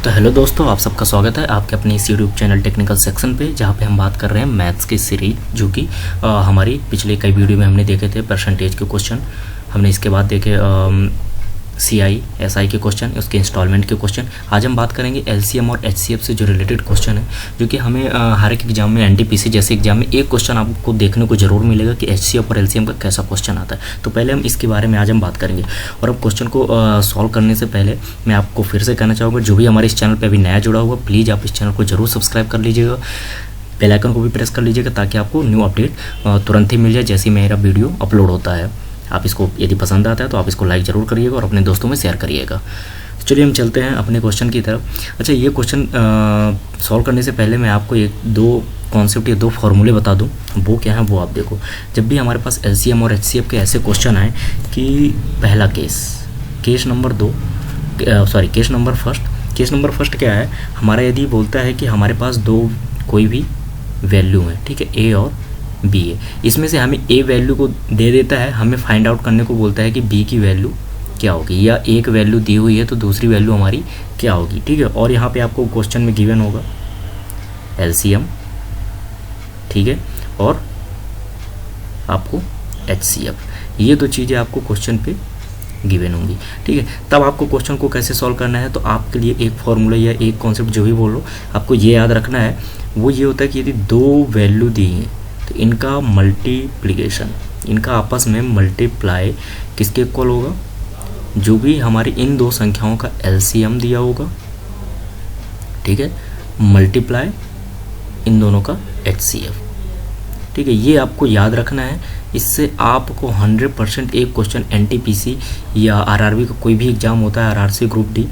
तो हेलो दोस्तों, आप सबका स्वागत है आपके अपने इस यूट्यूब चैनल टेक्निकल सेक्शन पे, जहाँ पे हम बात कर रहे हैं मैथ्स की सीरीज, जो कि हमारी पिछले कई वीडियो में हमने देखे थे परसेंटेज के क्वेश्चन। हमने इसके बाद देखे CI SI के क्वेश्चन, उसके इंस्टॉलमेंट के क्वेश्चन। आज हम बात करेंगे LCM और HCF से जो रिलेटेड क्वेश्चन है, जो कि हमें हर एक एग्जाम में NTPC जैसे एग्जाम में एक क्वेश्चन आपको देखने को जरूर मिलेगा कि HCF और LCM का कैसा क्वेश्चन आता है। तो पहले हम इसके बारे में आज हम बात करेंगे। और अब क्वेश्चन को सॉल्व करने से पहले मैं आपको फिर से कहना चाहूँगा, जो भी हमारे इस चैनल पर अभी नया जुड़ा हुआ, प्लीज़ आप इस चैनल को जरूर सब्सक्राइब कर लीजिएगा, बेल आइकन को भी प्रेस कर लीजिएगा, ताकि आपको न्यू अपडेट तुरंत ही मिल जाए जैसे मेरा वीडियो अपलोड होता है। आप इसको यदि पसंद आता है तो आप इसको लाइक ज़रूर करिएगा और अपने दोस्तों में शेयर करिएगा। तो चलिए हम चलते हैं अपने क्वेश्चन की तरफ। अच्छा, ये क्वेश्चन सॉल्व करने से पहले मैं आपको एक दो कॉन्सेप्ट या दो फॉर्मूले बता दूं। वो क्या है वो आप देखो। जब भी हमारे पास LCM और HCF के ऐसे क्वेश्चन आए कि पहला केस नंबर फर्स्ट क्या है हमारा, यदि बोलता है कि हमारे पास दो कोई भी वैल्यू है, ठीक है, A और B है। इसमें से हमें A वैल्यू को दे देता है, हमें फाइंड आउट करने को बोलता है कि B की वैल्यू क्या होगी, या एक वैल्यू दी हुई है तो दूसरी वैल्यू हमारी क्या होगी, ठीक है। और यहाँ पे आपको क्वेश्चन में गिवन होगा LCM, ठीक है, और आपको HCF। ये दो चीज़ें आपको क्वेश्चन पे गिवन होंगी, ठीक है। तब आपको क्वेश्चन को कैसे सॉल्व करना है, तो आपके लिए एक फॉर्मूला या एक कॉन्सेप्ट जो भी बोलो आपको ये याद रखना है। वो ये होता है कि यदि दो वैल्यू दी हैं तो इनका मल्टीप्लिकेशन, इनका आपस में मल्टीप्लाई किसके इक्वल होगा, जो भी हमारी इन दो संख्याओं का LCM दिया होगा, ठीक है, मल्टीप्लाई इन दोनों का HCF, ठीक है। ये आपको याद रखना है। इससे आपको 100% एक क्वेश्चन NTPC या RRB का कोई भी एग्जाम होता है, RRC ग्रुप D,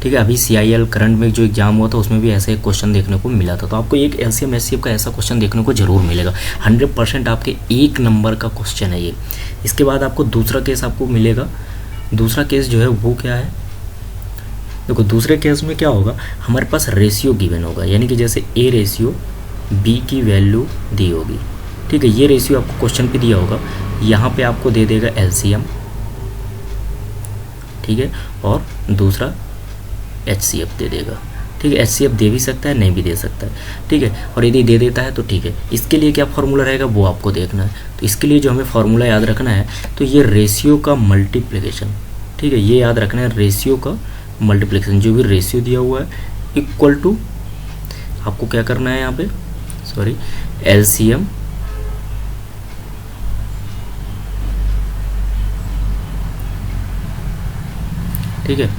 ठीक है, अभी CIL करंट में जो एग्जाम हुआ था उसमें भी ऐसे एक क्वेश्चन देखने को मिला था। तो आपको एक LCM HCF का ऐसा क्वेश्चन देखने को जरूर मिलेगा। 100% आपके एक नंबर का क्वेश्चन है ये। इसके बाद आपको दूसरा केस आपको मिलेगा। दूसरा केस जो है वो क्या है, देखो दूसरे केस में क्या होगा, हमारे पास रेशियो गिवन होगा, यानी कि जैसे A रेशियो B की वैल्यू दी होगी, ठीक है। ये रेशियो आपको क्वेश्चन पे दिया होगा, यहाँ पे आपको दे देगा LCM, ठीक है, और दूसरा HCF दे देगा, ठीक है। HCF दे भी सकता है, नहीं भी दे सकता है, ठीक है। और यदि दे देता है तो ठीक है, इसके लिए क्या फॉर्मूला रहेगा वो आपको देखना है। तो इसके लिए जो हमें फॉर्मूला याद रखना है, तो ये रेशियो का मल्टीप्लिकेशन, ठीक है, ये याद रखना है, रेशियो का मल्टीप्लिकेशन, जो भी रेशियो दिया हुआ है इक्वल टू आपको क्या करना है यहाँ पे, सॉरी, LCM ठीक है,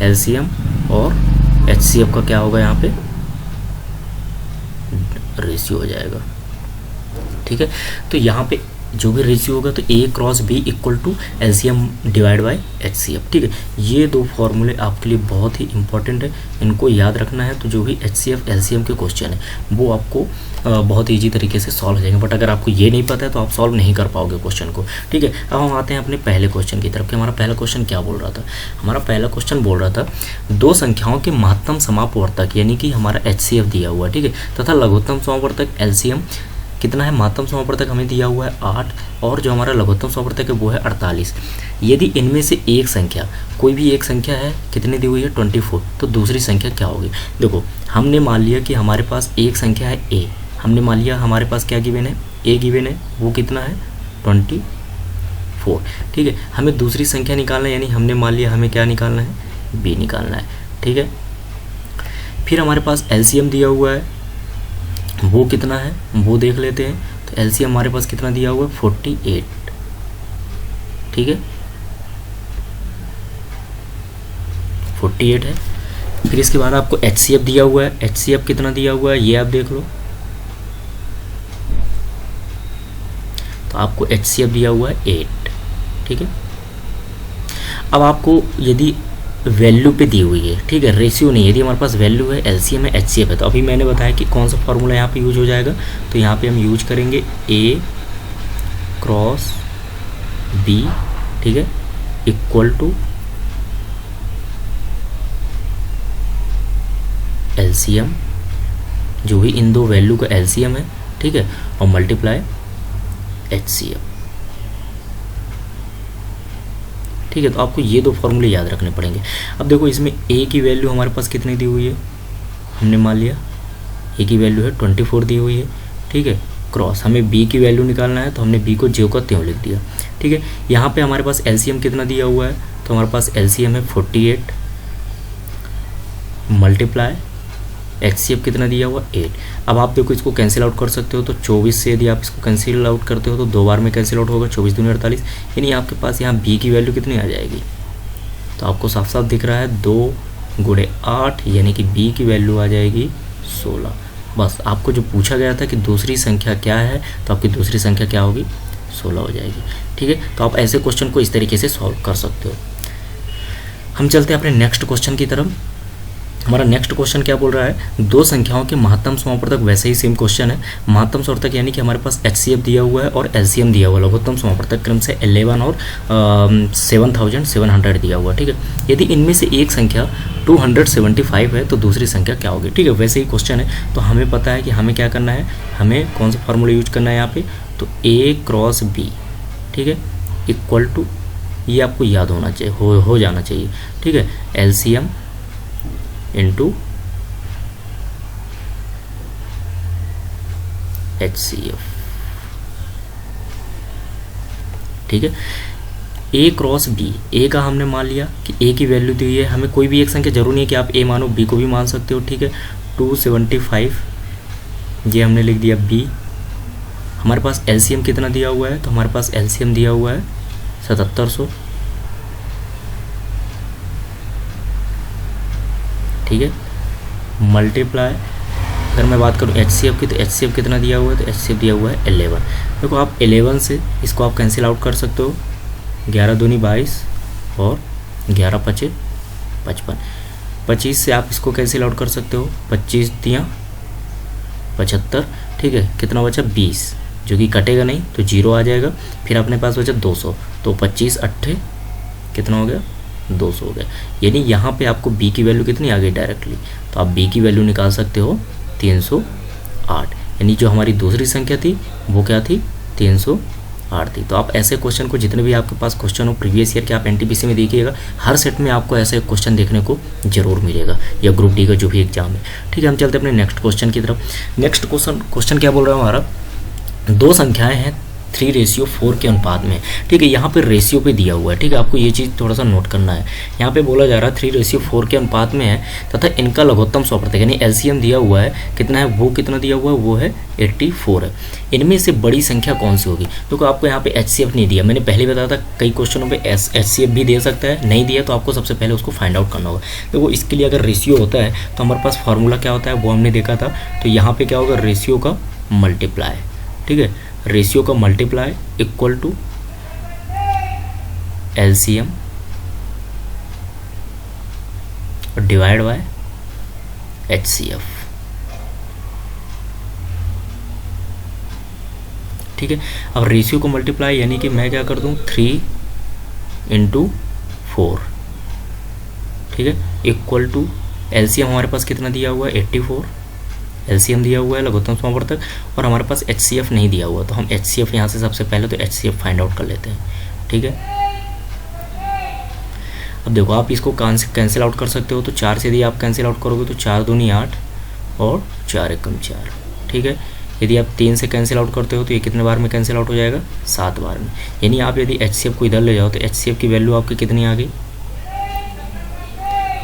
LCM और HCF का क्या होगा, यहाँ पे रेशियो हो जाएगा, ठीक है। तो यहाँ पे जो भी रेशियो होगा तो A cross B equal to LCM divide by HCF, ठीक है। ये दो फॉर्मूले आपके लिए बहुत ही इंपॉर्टेंट है, इनको याद रखना है। तो जो भी HCF LCM के क्वेश्चन है वो आपको बहुत ईजी तरीके से सॉल्व हो जाएंगे। बट अगर आपको ये नहीं पता है तो आप सॉल्व नहीं कर पाओगे क्वेश्चन को, ठीक है। अब हम आते हैं अपने पहले क्वेश्चन की तरफ कि हमारा पहला क्वेश्चन क्या बोल रहा था। हमारा पहला क्वेश्चन बोल रहा था दो संख्याओं के महत्तम समापवर्तक, यानी कि हमारा HCF दिया हुआ है, ठीक है, तथा लघुत्तम समापवर्तक LCM कितना है, महत्तम समापवर्तक हमें दिया हुआ है 8, और जो हमारा लघुत्तम समापवर्तक है वो है 48। यदि इनमें से एक संख्या, कोई भी एक संख्या है, कितनी दी हुई है 24, तो दूसरी संख्या क्या होगी। देखो हमने मान लिया कि हमारे पास एक संख्या है A, हमने मान लिया हमारे पास क्या गिवन है, A गिवन है, वो कितना है 24, ठीक है। हमें दूसरी संख्या निकालना है, यानी हमने मान लिया हमें क्या निकालना है, B निकालना है, ठीक है। फिर हमारे पास LCM दिया हुआ है, वो कितना है वो देख लेते हैं। तो LCM हमारे पास कितना दिया हुआ है 48, ठीक है, 48 है। फिर इसके बाद आपको HCF दिया हुआ है, HCF कितना दिया हुआ है ये आप देख लो। तो आपको HCF दिया हुआ है 8, ठीक है। अब आपको यदि वैल्यू पे दी हुई है, ठीक है, रेशियो नहीं, यदि हमारे पास वैल्यू है, LCM है, HCF है, तो अभी मैंने बताया कि कौन सा फॉर्मूला यहाँ पे यूज हो जाएगा। तो यहाँ पे हम यूज करेंगे A क्रॉस B, ठीक है, इक्वल टू LCM, जो भी इन दो वैल्यू का LCM है, ठीक है, और मल्टीप्लाई HCF, ठीक है। तो आपको ये दो फॉर्मूले याद रखने पड़ेंगे। अब देखो इसमें ए की वैल्यू हमारे पास कितनी दी हुई है, हमने मान लिया ए की वैल्यू है 24 दी हुई है, ठीक है। क्रॉस हमें बी की वैल्यू निकालना है तो हमने बी को ज्यों का त्यों लिख दिया, ठीक है। यहाँ पे हमारे पास एलसीएम कितना दिया हुआ है, तो हमारे पास एलसीएम है 48 मल्टीप्लाई एचसीएफ कितना दिया हुआ 8। अब आप देखो इसको कैंसिल आउट कर सकते हो, तो 24 से यदि आप इसको कैंसिल आउट करते हो तो 2 बार में कैंसिल आउट होगा, 24 दूनी 48, यानी आपके पास यहाँ बी की वैल्यू कितनी आ जाएगी, तो आपको साफ साफ दिख रहा है 2 गुणे 8, यानी कि बी की वैल्यू आ जाएगी 16। बस आपको जो पूछा गया था कि दूसरी संख्या क्या है, तो आपकी दूसरी संख्या क्या होगी, 16 हो जाएगी, ठीक है। तो आप ऐसे क्वेश्चन को इस तरीके से सॉल्व कर सकते हो। हम चलते हैं अपने नेक्स्ट क्वेश्चन की तरफ। हमारा नेक्स्ट क्वेश्चन क्या बोल रहा है, दो संख्याओं के महत्तम समापवर्तक, वैसे ही सेम क्वेश्चन है। महत्तम समापवर्तक यानी कि हमारे पास एचसीएफ दिया हुआ है और एलसीएम दिया हुआ है, लघुत्तम समापवर्तक क्रम से 11 और 7700 दिया हुआ है, ठीक है। यदि इनमें से एक संख्या 275 है तो दूसरी संख्या क्या होगी, ठीक है। वैसे ही क्वेश्चन है, तो हमें पता है कि हमें क्या करना है, हमें कौन सा फॉर्मूला यूज करना है यहाँ पे, तो ए क्रॉस बी, ठीक है, इक्वल टू, ये आपको याद होना चाहिए, हो जाना चाहिए, ठीक है, एलसीएम इंटू HCF, ठीक है। ए क्रॉस बी, ए का हमने मान लिया कि ए की वैल्यू दी है, हमें कोई भी एक संख्या जरूर नहीं है कि आप ए मानो, बी को भी मान सकते हो, ठीक है। 275 ये हमने लिख दिया बी। हमारे पास एलसीएम कितना दिया हुआ है, तो हमारे पास एलसीएम दिया हुआ है 7700, ठीक है। मल्टीप्लाई अगर मैं बात करूँ HCF की, तो HCF कितना दिया हुआ है, तो HCF दिया हुआ है 11। देखो आप 11 से इसको आप कैंसिल आउट कर सकते हो, 11 दूनी 22 और 11 पचे 55। 25 से आप इसको कैंसिल आउट कर सकते हो, 25 दिया 75, ठीक है। कितना बचा 20, जो कि कटेगा नहीं तो 0 आ जाएगा। फिर अपने पास बचा 200, तो 25 8 कितना हो गया, 200 हो गया। यानी यहाँ पे आपको b की वैल्यू कितनी आ गई डायरेक्टली, तो आप b की वैल्यू निकाल सकते हो 308। यानी जो हमारी दूसरी संख्या थी वो क्या थी, 308 थी। तो आप ऐसे क्वेश्चन को, जितने भी आपके पास क्वेश्चन हो प्रीवियस ईयर के, आप एनटीपीसी में देखिएगा, हर सेट में आपको ऐसे क्वेश्चन देखने को जरूर मिलेगा, या ग्रुप डी का जो भी एग्जाम है, ठीक है। हम चलते हैं अपने नेक्स्ट क्वेश्चन की तरफ। नेक्स्ट क्वेश्चन क्या बोल रहा है हमारा, दो संख्याएं हैं 3:4 के अनुपात में, ठीक है। यहाँ पे रेशियो पे दिया हुआ है, ठीक है। आपको ये चीज़ थोड़ा सा नोट करना है। यहाँ पे बोला जा रहा है 3:4 के अनुपात में है, तथा इनका लघुत्तम समापवर्तक यानी एलसीएम दिया हुआ है, कितना है, वो कितना दिया हुआ है, वो है 84 है। इनमें से बड़ी संख्या कौन सी होगी, देखो आपको यहाँ पे HCF नहीं दिया, मैंने पहले बताया था कई क्वेश्चनों पे HCF भी दे सकता है, नहीं दिया तो आपको सबसे पहले उसको फाइंड आउट करना होगा। देखो इसके लिए अगर रेशियो होता है तो हमारे पास फार्मूला क्या होता है वो हमने देखा था। तो यहाँ पे क्या होगा, रेशियो का मल्टीप्लाई, ठीक है, रेशियो का मल्टीप्लाई इक्वल टू एलसीएम और डिवाइड बाय HCF, ठीक है। अब रेशियो को मल्टीप्लाई यानी कि मैं क्या कर दूं 3 × 4, ठीक है, इक्वल टू एलसीएम हमारे पास कितना दिया हुआ है 84, एलसीएम दिया हुआ है लघुत्तम समापवर्तक, और हमारे पास HCF नहीं दिया हुआ, तो हम HCF यहाँ से सबसे पहले तो HCF फाइंड आउट कर लेते हैं, ठीक है। अब देखो आप इसको कैंसिल आउट कर सकते हो, तो 4 से यदि आप कैंसिल आउट करोगे तो 4 दूनी 8 और 4 एकम 4, ठीक है। यदि आप 3 से कैंसिल आउट करते हो तो ये कितने बार में कैंसिल आउट हो जाएगा, 7 बार में। यानी आप यदि HCF को इधर ले जाओ तो HCF की वैल्यू आपकी कितनी आ गई,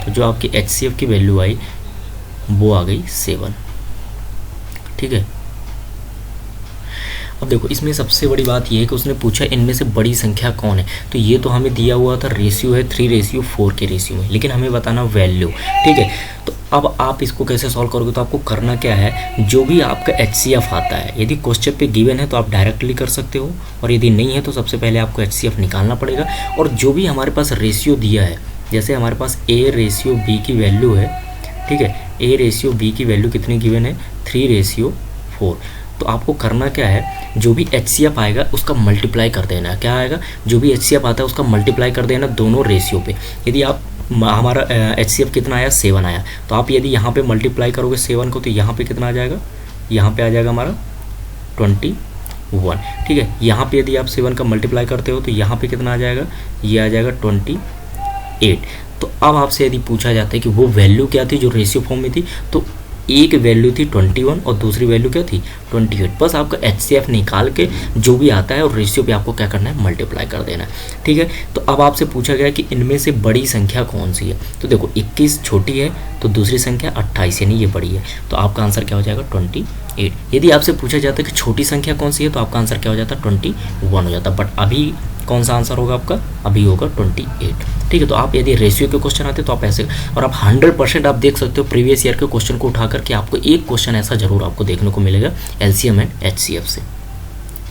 तो जो आपकी HCF की वैल्यू आई वो आ गई 7, ठीक है। अब देखो इसमें सबसे बड़ी बात यह है कि उसने पूछा इनमें से बड़ी संख्या कौन है, तो ये तो हमें दिया हुआ था रेशियो है 3:4 के रेशियो में, लेकिन हमें बताना वैल्यू, ठीक है। तो अब आप इसको कैसे सॉल्व करोगे, तो आपको करना क्या है, जो भी आपका HCF आता है, यदि क्वेश्चन पे गिवन है तो आप डायरेक्टली कर सकते हो, और यदि नहीं है तो सबसे पहले आपको HCF निकालना पड़ेगा। और जो भी हमारे पास रेशियो दिया है, जैसे हमारे पास A/B की वैल्यू है, ठीक है, A/B की वैल्यू कितनी गिवन है 3:4, तो आपको करना क्या है, जो भी HCF आएगा उसका मल्टीप्लाई कर देना। क्या आएगा, जो भी HCF आता है उसका मल्टीप्लाई कर देना दोनों रेशियो पे। यदि आप हमारा HCF कितना आया 7 आया, तो आप यदि यहाँ पे मल्टीप्लाई करोगे 7 को, तो यहाँ पे कितना आ जाएगा, यहाँ पे आ जाएगा हमारा 1, ठीक है। यहाँ पे यदि आप 7 का मल्टीप्लाई करते हो तो यहाँ पे कितना आ जाएगा, ये आ जाएगा 28। तो अब आपसे यदि पूछा जाता है कि वो वैल्यू क्या थी जो रेशियो फॉर्म में थी, तो एक वैल्यू थी 21 और दूसरी वैल्यू क्या थी 28। बस आपका HCF निकाल के जो भी आता है और रेशियो पे आपको क्या करना है, मल्टीप्लाई कर देना है, ठीक है। तो अब आपसे पूछा गया कि इनमें से बड़ी संख्या कौन सी है, तो देखो 21 छोटी है तो दूसरी संख्या 28 यानी ये बड़ी है, तो आपका आंसर क्या हो जाएगा 28। यदि आपसे पूछा जाता है कि छोटी संख्या कौन सी है तो आपका आंसर क्या हो जाता है 21 हो जाता। बट अभी कौन सा आंसर होगा आपका, अभी होगा 28, ठीक है। तो आप यदि रेशियो के क्वेश्चन आते तो आप ऐसे, और आप 100% आप देख सकते हो प्रीवियस ईयर के क्वेश्चन को उठा करके आपको एक क्वेश्चन ऐसा जरूर आपको देखने को मिलेगा LCM एंड HCF से।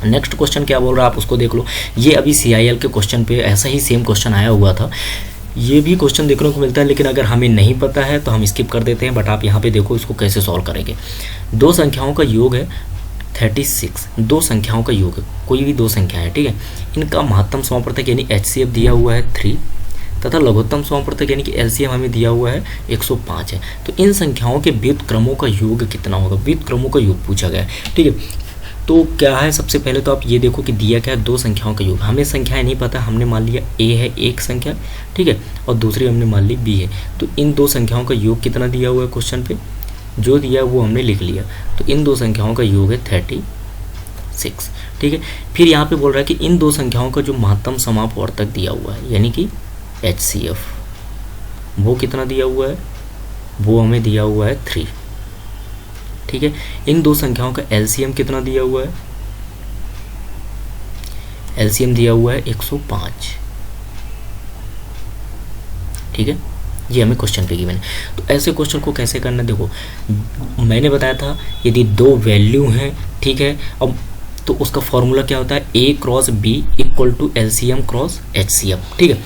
नेक्स्ट क्वेश्चन क्या बोल रहा है आप उसको देख लो। ये अभी CIL के क्वेश्चन पे ऐसा ही सेम क्वेश्चन आया हुआ था, ये भी क्वेश्चन देखने को मिलता है, लेकिन अगर हमें नहीं पता है तो हम स्किप कर देते हैं। बट आप यहाँ पे देखो इसको कैसे सॉल्व करेंगे। दो संख्याओं का योग है 36, दो संख्याओं का योग है, कोई भी दो संख्या है, ठीक है। इनका महत्तम समापवर्तक यानी HCF दिया हुआ है 3 तथा लघुत्तम समापवर्तक यानी कि LCM हमें दिया हुआ है 105 है। तो इन संख्याओं के व्युत्क्रमों का योग कितना होगा, व्युत्क्रमों का योग पूछा गया है, ठीक है। तो क्या है, सबसे पहले तो आप ये देखो कि दिया क्या है, दो संख्याओं का योग। हमें संख्याएं नहीं पता, हमने मान लिया A है एक संख्या, ठीक है, और दूसरी हमने मान ली B है। तो इन दो संख्याओं का योग कितना दिया हुआ है क्वेश्चन पे, जो दिया वो हमने लिख लिया। तो इन दो संख्याओं का योग है 36, ठीक है। फिर यहाँ पे बोल रहा है कि इन दो संख्याओं का जो महत्तम समापवर्तक दिया हुआ है यानी कि HCF, वो कितना दिया हुआ है, वो हमें दिया हुआ है 3, ठीक है। इन दो संख्याओं का LCM कितना दिया हुआ है, LCM दिया हुआ है 105, ठीक है। ये हमें क्वेश्चन पे गिवन है। तो ऐसे क्वेश्चन को कैसे करना, देखो मैंने बताया था यदि दो वैल्यू हैं, ठीक है, अब तो उसका फॉर्मूला क्या होता है, A cross B equal to LCM cross HCF, ठीक है।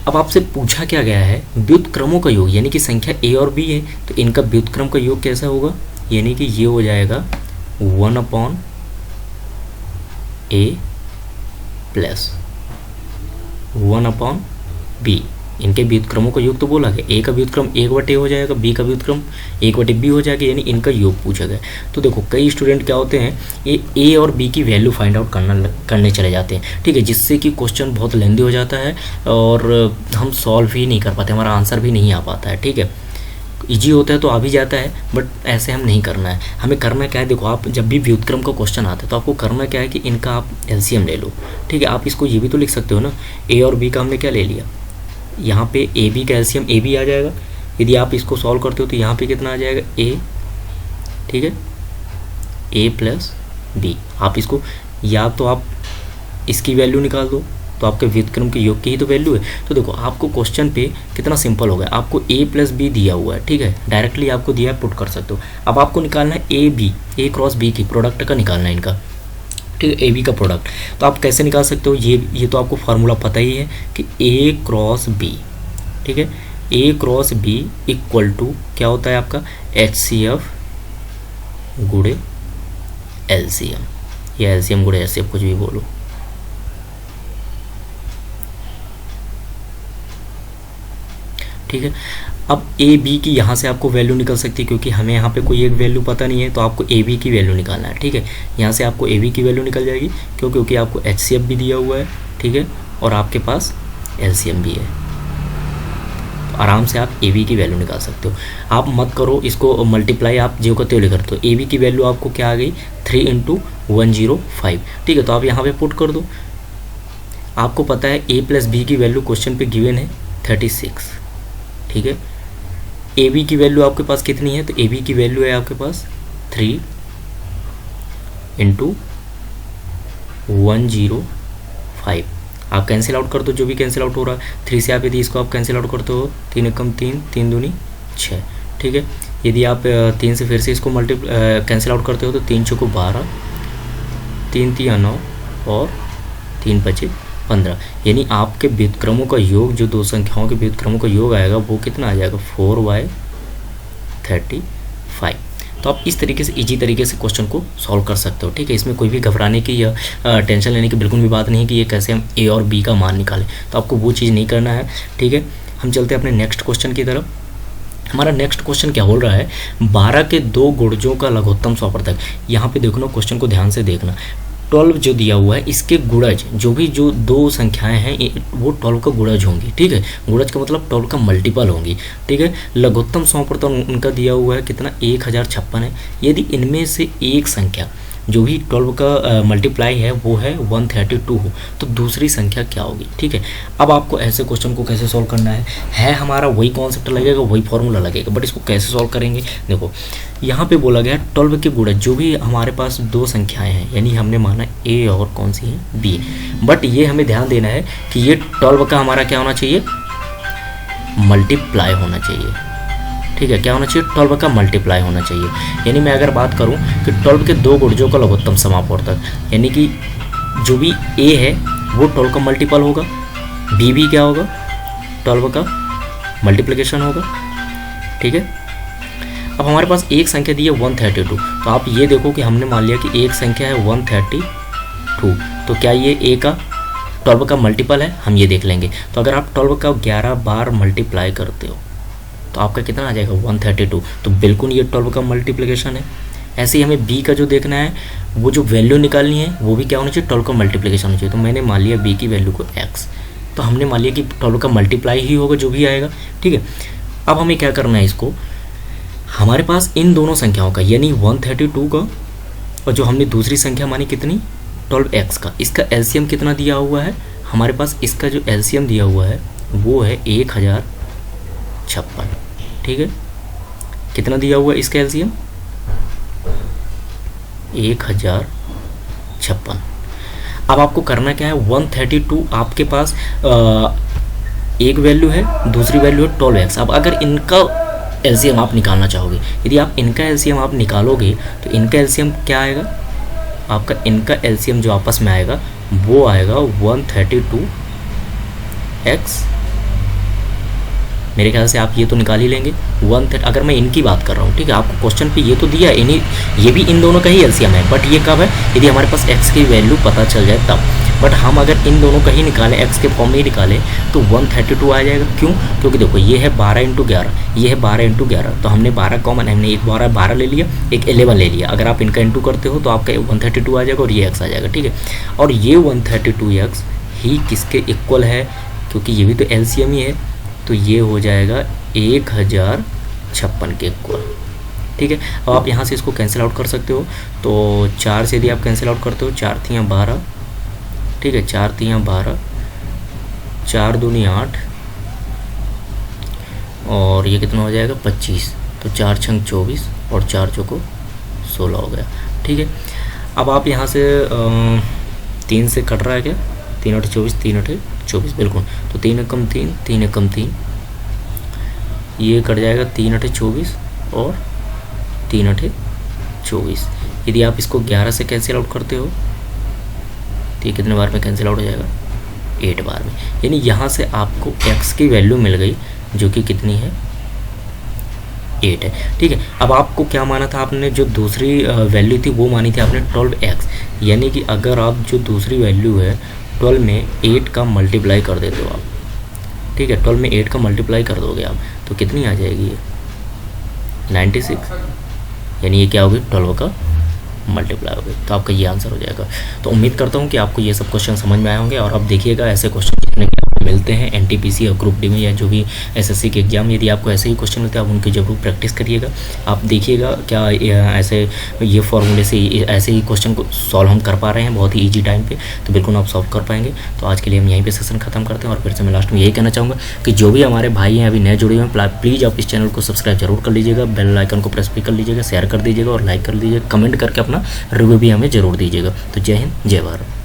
अब आपसे पूछा क्या गया है, व्युत्क्रमों का योग, यानी कि संख्या A और B है तो इनका व्युत्क्रम का योग कैसा होगा, यानी कि ये हो जाएगा 1/A प्लस 1/B। इनके व्युत्क्रमों का योग तो बोला गया, A का व्युत्क्रम 1/A हो जाएगा, B का व्युत्क्रम 1/B हो जाएगा, यानी इनका योग पूछा गया। तो देखो कई स्टूडेंट क्या होते हैं, ये A और B की वैल्यू फाइंड आउट करने चले जाते हैं, ठीक है, जिससे कि क्वेश्चन बहुत लेंदी हो जाता है और हम सॉल्व ही नहीं कर पाते, हमारा आंसर भी नहीं आ पाता है, ठीक है। ईजी होता है तो आ भी जाता है, बट ऐसे हम नहीं करना है। हमें करना क्या है, देखो आप जब भी व्युत्क्रम का क्वेश्चन आता है तो आपको करना क्या है कि इनका आप LCM ले लो, ठीक है। आप इसको ये भी तो लिख सकते हो ना, A और B का हमने क्या ले लिया, यहाँ पे AB का LCM AB आ जाएगा। यदि आप इसको सॉल्व करते हो तो यहाँ पे कितना आ जाएगा A, ठीक है, A प्लस B। आप इसको, या तो आप इसकी वैल्यू निकाल दो तो आपके व्युत्क्रम के योग की ही तो वैल्यू है। तो देखो आपको क्वेश्चन पे कितना सिंपल हो गया, आपको A प्लस B दिया हुआ है, ठीक है, डायरेक्टली आपको दिया है, पुट कर सकते हो। अब आपको निकालना है A क्रॉस B की प्रोडक्ट का निकालना है इनका, ठीक है, AB का प्रोडक्ट। तो आप कैसे निकाल सकते हो, ये तो आपको फार्मूला पता ही है कि A क्रॉस B, ठीक है, A cross B equal to क्या होता है आपका HCF गुणे LCM, या LCM गुणे HCF, कुछ भी बोलो, ठीक है। अब AB की यहाँ से आपको वैल्यू निकल सकती है, क्योंकि हमें यहाँ पे कोई एक वैल्यू पता नहीं है, तो आपको AB की वैल्यू निकालना है, ठीक है। यहाँ से आपको AB की वैल्यू निकल जाएगी, क्योंकि आपको HCF भी दिया हुआ है, ठीक है, और आपके पास LCM भी है, तो आराम से आप AB की वैल्यू निकाल सकते हो। आप मत करो इसको मल्टीप्लाई, आप जो करते हो लेकर, तो AB की वैल्यू आपको क्या आ गई 3 × 105, ठीक है। तो आप यहाँ पे पुट कर दो। आपको पता है A प्लस B की वैल्यू क्वेश्चन पे गिवन है 36, ठीक है। AB की वैल्यू आपके पास कितनी है, तो AB की वैल्यू है आपके पास 3 × 105। आप कैंसिल आउट कर दो, जो भी कैंसिल आउट हो रहा है 3 से, आप यदि इसको आप कैंसिल आउट करते हो 3 एकम 3, 3 दूनी 6, ठीक है। यदि आप 3 से फिर से इसको कैंसिल आउट करते हो तो 3 चौको 12, 3 3 9 और 3 5 15, यानी आपके व्युत्क्रमों का योग, जो दो संख्याओं के व्युत्क्रमों का योग आएगा वो कितना आ जाएगा 4/35। तो आप इस तरीके से इजी तरीके से क्वेश्चन को सॉल्व कर सकते हो, ठीक है। इसमें कोई भी घबराने की या टेंशन लेने की बिल्कुल भी बात नहीं है कि ये कैसे हम A और B का मान निकालें, तो आपको वो चीज़ नहीं करना है, ठीक है। हम चलते हैं अपने नेक्स्ट क्वेश्चन की तरफ। हमारा नेक्स्ट क्वेश्चन क्या बोल रहा है, 12 के दो गुणजों का लघुत्तम समापवर्तक। यहाँ पे देखो ना, क्वेश्चन को ध्यान से देखना, 12 जो दिया हुआ है इसके गुणज जो दो संख्याएं हैं वो 12 का गुणज होंगी, ठीक है। गुणज का मतलब 12 का मल्टीपल होंगी, ठीक है। लघुत्तम सौप्रतन उनका दिया हुआ है कितना, 1056 है। यदि इनमें से एक संख्या जो भी 12 का मल्टीप्लाई है वो है 132 हो तो दूसरी संख्या क्या होगी, ठीक है। अब आपको ऐसे क्वेश्चन को कैसे सॉल्व करना है हमारा वही कॉन्सेप्ट लगेगा, वही फॉर्मूला लगेगा, बट इसको कैसे सॉल्व करेंगे। देखो यहाँ पे बोला गया 12 के गुणज जो भी हमारे पास दो संख्याएं हैं, यानी हमने माना ए और कौन सी है बी, बट ये हमें ध्यान देना है कि ये 12 का हमारा क्या होना चाहिए, मल्टीप्लाई होना चाहिए, ठीक है। क्या होना चाहिए, 12 का मल्टीप्लाई होना चाहिए। यानी मैं अगर बात करूं कि 12 के दो गुणजों का लघुत्तम समापवर्तक, यानी कि जो भी ए है वो 12 का मल्टीपल होगा, बी भी क्या होगा, 12 का मल्टीप्लिकेशन होगा, ठीक है। अब हमारे पास एक संख्या दी है 132, तो आप ये देखो कि हमने मान लिया कि एक संख्या है 132, तो क्या ये ए का 12 का मल्टीपल है, हम ये देख लेंगे। तो अगर आप 12 का 11 बार मल्टीप्लाई करते हो तो आपका कितना आ जाएगा, 132, तो बिल्कुल ये 12 का मल्टीप्लिकेशन है। ऐसे ही हमें बी का जो देखना है, वो जो वैल्यू निकालनी है वो भी क्या होना चाहिए, 12 का मल्टीप्लिकेशन होना चाहिए। तो मैंने मान लिया बी की वैल्यू को x, तो हमने मान लिया कि 12 का मल्टीप्लाई ही होगा जो भी आएगा, ठीक है। अब हमें क्या करना है, इसको हमारे पास इन दोनों संख्याओं का यानी 132 का और जो हमने दूसरी संख्या मानी कितनी 12x का, इसका एलसीएम कितना दिया हुआ है हमारे पास, इसका जो एलसीएम दिया हुआ है वो है 1056, ठीक है। कितना दिया हुआ है इसका एलसीएम, 1056। अब आपको करना क्या है, 132 आपके पास एक वैल्यू है, दूसरी वैल्यू है 12x। अब अगर इनका एलसीएम आप निकालना चाहोगे, यदि आप इनका एलसीएम आप निकालोगे तो इनका एलसीएम क्या आएगा, आपका इनका एलसीएम जो आपस में आएगा वो आएगा 132x। मेरे ख्याल से आप ये तो निकाल ही लेंगे। अगर मैं इनकी बात कर रहा हूँ, ठीक है, आपको क्वेश्चन पे ये तो दिया है, इन्हीं ये भी इन दोनों का ही एलसीएम है, बट ये कब है, यदि हमारे पास x की वैल्यू पता चल जाए तब। बट हम अगर इन दोनों का ही निकालें, x के फॉर्म में ही निकालें तो 132 आ जाएगा। क्यों, क्योंकि देखो ये है 12 × 11, ये है 12 × 11, तो हमने 12 कॉमन, हमने एक 12 ले लिया, एक 11 ले लिया। अगर आप इनका इंटू करते हो तो आपका 132 आ जाएगा और ये x आ जाएगा, ठीक है। और ये 132x ही किसके इक्वल है, क्योंकि ये भी तो एलसीएम ही है, तो ये हो जाएगा 1056 के इक्वल, ठीक है। अब आप यहाँ से इसको कैंसिल आउट कर सकते हो, तो 4 से यदि आप कैंसिल आउट करते हो, 4 × 12, ठीक है, 4 × 12, 4 दूनी 8 और ये कितना हो जाएगा 25, तो 4 × 24 और 4 चौको 16 हो गया, ठीक है। अब आप यहाँ से 3 से कट रहा है क्या, 3 × 8 24, 3 × 8 24 बिल्कुल, तो 3 × 3 3 × 3, ये कट जाएगा 3 × 8 24 और 3 × 8 24। यदि आप इसको 11 से कैंसिल आउट करते हो तो ये कितने बार में कैंसिल आउट हो जाएगा, 8 बार में। यानी यहाँ से आपको x की वैल्यू मिल गई जो कि कितनी है, 8 है, ठीक है। अब आपको क्या माना था आपने, जो दूसरी वैल्यू थी वो मानी थी आपने 12x, यानी कि अगर आप जो दूसरी वैल्यू है 12 में 8 का मल्टीप्लाई कर देते हो आप, ठीक है, 12 में 8 का मल्टीप्लाई कर दोगे आप तो कितनी आ जाएगी ये 96, यानी ये क्या होगी 12 का मल्टीप्लाई हो गई, तो आपका ये आंसर हो जाएगा। तो उम्मीद करता हूँ कि आपको ये सब क्वेश्चन समझ में आए होंगे और अब देखिएगा ऐसे क्वेश्चन जितने मिलते हैं एनटीपीसी और ग्रुप डी में या जो भी एसएससी के एग्जाम, यदि आपको ऐसे ही क्वेश्चन मिलते हैं आप उनकी जरूर प्रैक्टिस करिएगा। आप देखिएगा क्या ऐसे ये फॉर्मूले से ऐसे ही क्वेश्चन को सॉल्व हम कर पा रहे हैं बहुत ही ईजी टाइम पे, तो बिल्कुल आप सॉल्व कर पाएंगे। तो आज के लिए हम यहीं पे सेशन खत्म करते हैं और फिर से मैं लास्ट में यही कहना चाहूँगा कि जो भी हमारे भाई हैं अभी नए जुड़े हुए हैं प्लीज़ आप इस चैनल को सब्सक्राइब जरूर कर लीजिएगा, बेल आइकन को प्रेस भी कर लीजिएगा, शेयर कर दीजिएगा और लाइक कर दीजिएगा, कमेंट करके अपना रिव्यू भी हमें जरूर दीजिएगा। तो जय हिंद, जय भारत।